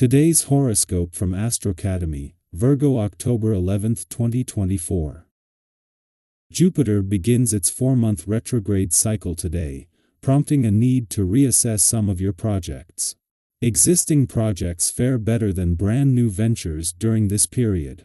Today's horoscope from Astrocademy, Virgo October 11, 2024. Jupiter begins its 4-month retrograde cycle today, prompting a need to reassess some of your projects. Existing projects fare better than brand new ventures during this period.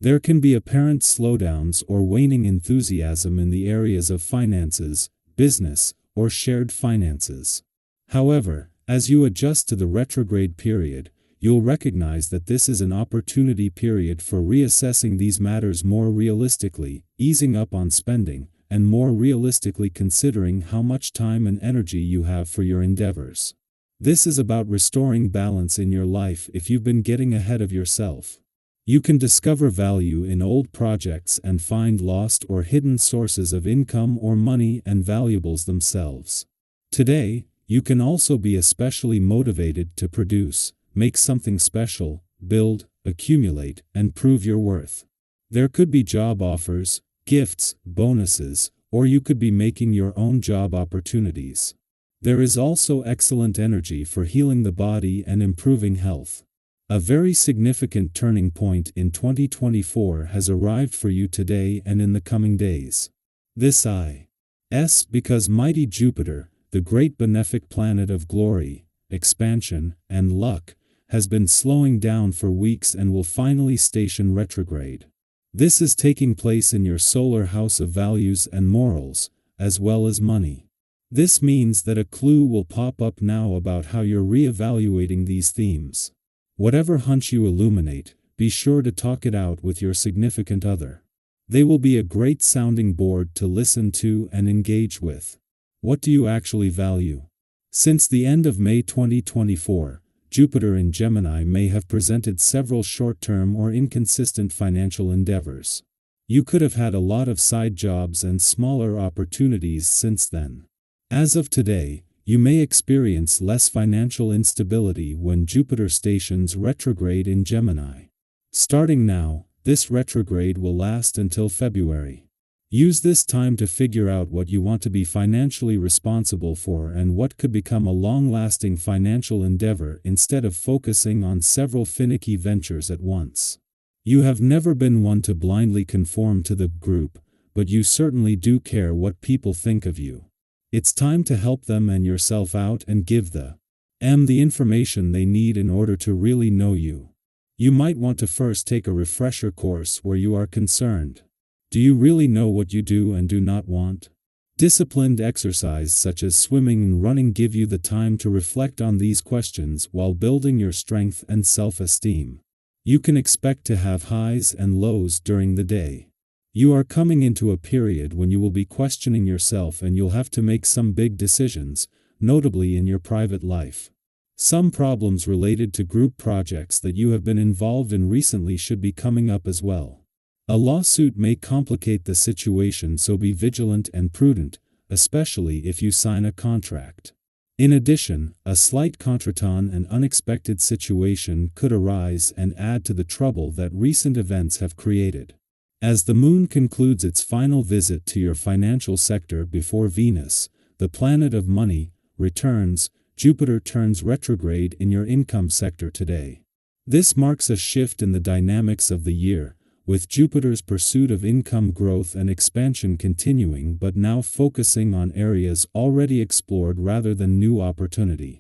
There can be apparent slowdowns or waning enthusiasm in the areas of finances, business, or shared finances. However, as you adjust to the retrograde period, you'll recognize that this is an opportunity period for reassessing these matters more realistically, easing up on spending, and more realistically considering how much time and energy you have for your endeavors. This is about restoring balance in your life if you've been getting ahead of yourself. You can discover value in old projects and find lost or hidden sources of income or money and valuables themselves. Today, you can also be especially motivated to produce, make something special, build, accumulate, and prove your worth. There could be job offers, gifts, bonuses, or you could be making your own job opportunities. There is also excellent energy for healing the body and improving health. A very significant turning point in 2024 has arrived for you today and in the coming days. This is because mighty Jupiter, the great benefic planet of glory, expansion, and luck, has been slowing down for weeks and will finally station retrograde. This is taking place in your solar house of values and morals, as well as money. This means that a clue will pop up now about how you're reevaluating these themes. Whatever hunch you illuminate, be sure to talk it out with your significant other. They will be a great sounding board to listen to and engage with. What do you actually value? Since the end of May 2024, Jupiter in Gemini may have presented several short-term or inconsistent financial endeavors. You could have had a lot of side jobs and smaller opportunities since then. As of today, you may experience less financial instability when Jupiter stations retrograde in Gemini. Starting now, this retrograde will last until February. Use this time to figure out what you want to be financially responsible for and what could become a long-lasting financial endeavor instead of focusing on several finicky ventures at once. You have never been one to blindly conform to the group, but you certainly do care what people think of you. It's time to help them and yourself out and give them the information they need in order to really know you. You might want to first take a refresher course where you are concerned. Do you really know what you do and do not want? Disciplined exercise such as swimming and running give you the time to reflect on these questions while building your strength and self-esteem. You can expect to have highs and lows during the day. You are coming into a period when you will be questioning yourself and you'll have to make some big decisions, notably in your private life. Some problems related to group projects that you have been involved in recently should be coming up as well. A lawsuit may complicate the situation, so be vigilant and prudent, especially if you sign a contract. In addition, a slight contretemps and unexpected situation could arise and add to the trouble that recent events have created. As the moon concludes its final visit to your financial sector before Venus, the planet of money, returns, Jupiter turns retrograde in your income sector today. This marks a shift in the dynamics of the year, with Jupiter's pursuit of income growth and expansion continuing but now focusing on areas already explored rather than new opportunities.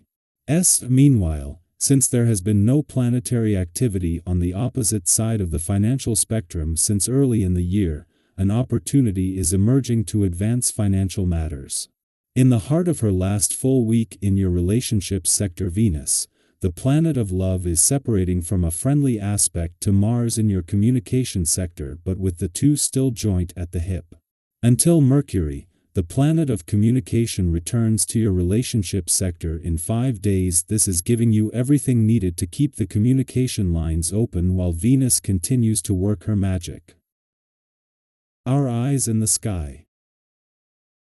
Meanwhile, since there has been no planetary activity on the opposite side of the financial spectrum since early in the year, an opportunity is emerging to advance financial matters. In the heart of her last full week in your relationship sector, Venus, the planet of love, is separating from a friendly aspect to Mars in your communication sector, but with the two still joint at the hip. Until Mercury, the planet of communication, returns to your relationship sector in 5 days. This is giving you everything needed to keep the communication lines open while Venus continues to work her magic. Our eyes in the sky.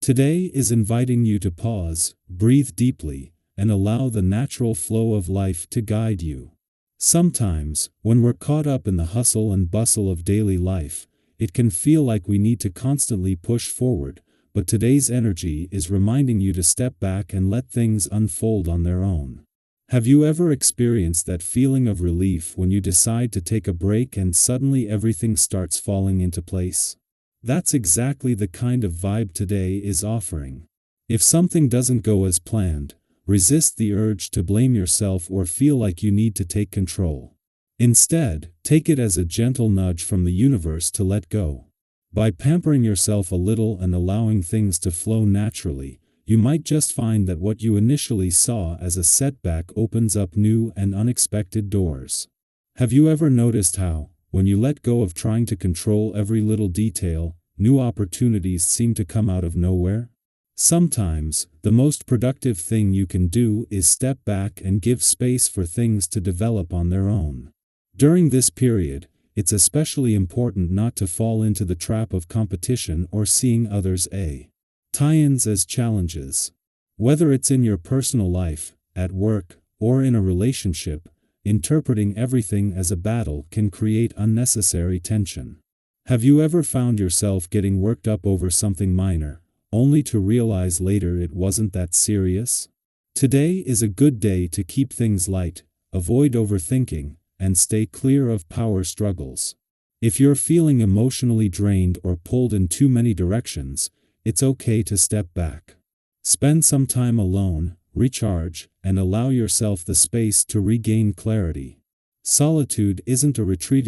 Today is inviting you to pause, breathe deeply, and allow the natural flow of life to guide you. Sometimes, when we're caught up in the hustle and bustle of daily life, it can feel like we need to constantly push forward, but today's energy is reminding you to step back and let things unfold on their own. Have you ever experienced that feeling of relief when you decide to take a break and suddenly everything starts falling into place? That's exactly the kind of vibe today is offering. If something doesn't go as planned, resist the urge to blame yourself or feel like you need to take control. Instead, take it as a gentle nudge from the universe to let go. By pampering yourself a little and allowing things to flow naturally, you might just find that what you initially saw as a setback opens up new and unexpected doors. Have you ever noticed how, when you let go of trying to control every little detail, new opportunities seem to come out of nowhere? Sometimes, the most productive thing you can do is step back and give space for things to develop on their own. During this period, it's especially important not to fall into the trap of competition or seeing others' tie-ins as challenges. Whether it's in your personal life, at work, or in a relationship, interpreting everything as a battle can create unnecessary tension. Have you ever found yourself getting worked up over something minor, only to realize later it wasn't that serious? Today is a good day to keep things light, avoid overthinking, and stay clear of power struggles. If you're feeling emotionally drained or pulled in too many directions, it's okay to step back. Spend some time alone, recharge, and allow yourself the space to regain clarity. Solitude isn't a retreat,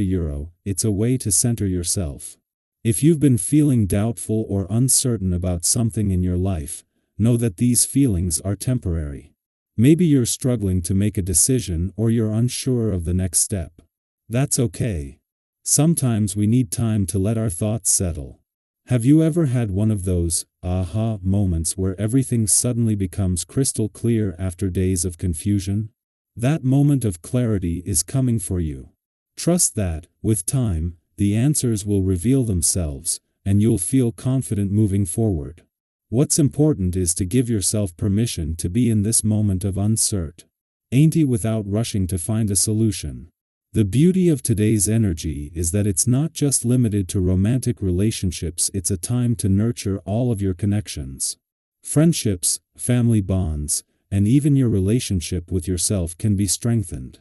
it's a way to center yourself. If you've been feeling doubtful or uncertain about something in your life, know that these feelings are temporary. Maybe you're struggling to make a decision or you're unsure of the next step. That's okay. Sometimes we need time to let our thoughts settle. Have you ever had one of those aha moments where everything suddenly becomes crystal clear after days of confusion? That moment of clarity is coming for you. Trust that, with time, the answers will reveal themselves, and you'll feel confident moving forward. What's important is to give yourself permission to be in this moment of uncertainty without rushing to find a solution. The beauty of today's energy is that it's not just limited to romantic relationships, it's a time to nurture all of your connections. Friendships, family bonds, and even your relationship with yourself can be strengthened.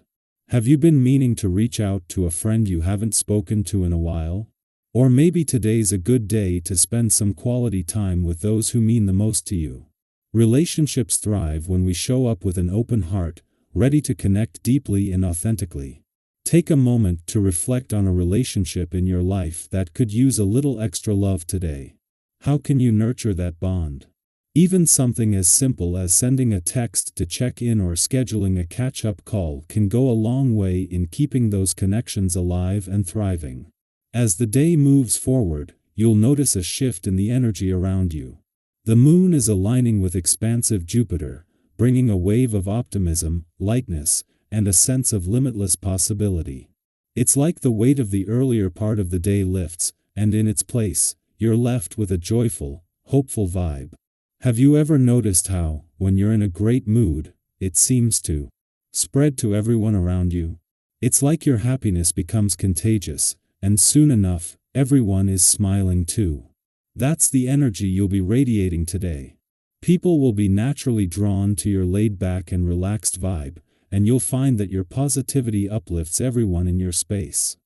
Have you been meaning to reach out to a friend you haven't spoken to in a while? Or maybe today's a good day to spend some quality time with those who mean the most to you. Relationships thrive when we show up with an open heart, ready to connect deeply and authentically. Take a moment to reflect on a relationship in your life that could use a little extra love today. How can you nurture that bond? Even something as simple as sending a text to check in or scheduling a catch-up call can go a long way in keeping those connections alive and thriving. As the day moves forward, you'll notice a shift in the energy around you. The moon is aligning with expansive Jupiter, bringing a wave of optimism, lightness, and a sense of limitless possibility. It's like the weight of the earlier part of the day lifts, and in its place, you're left with a joyful, hopeful vibe. Have you ever noticed how, when you're in a great mood, it seems to spread to everyone around you? It's like your happiness becomes contagious, and soon enough, everyone is smiling too. That's the energy you'll be radiating today. People will be naturally drawn to your laid-back and relaxed vibe, and you'll find that your positivity uplifts everyone in your space.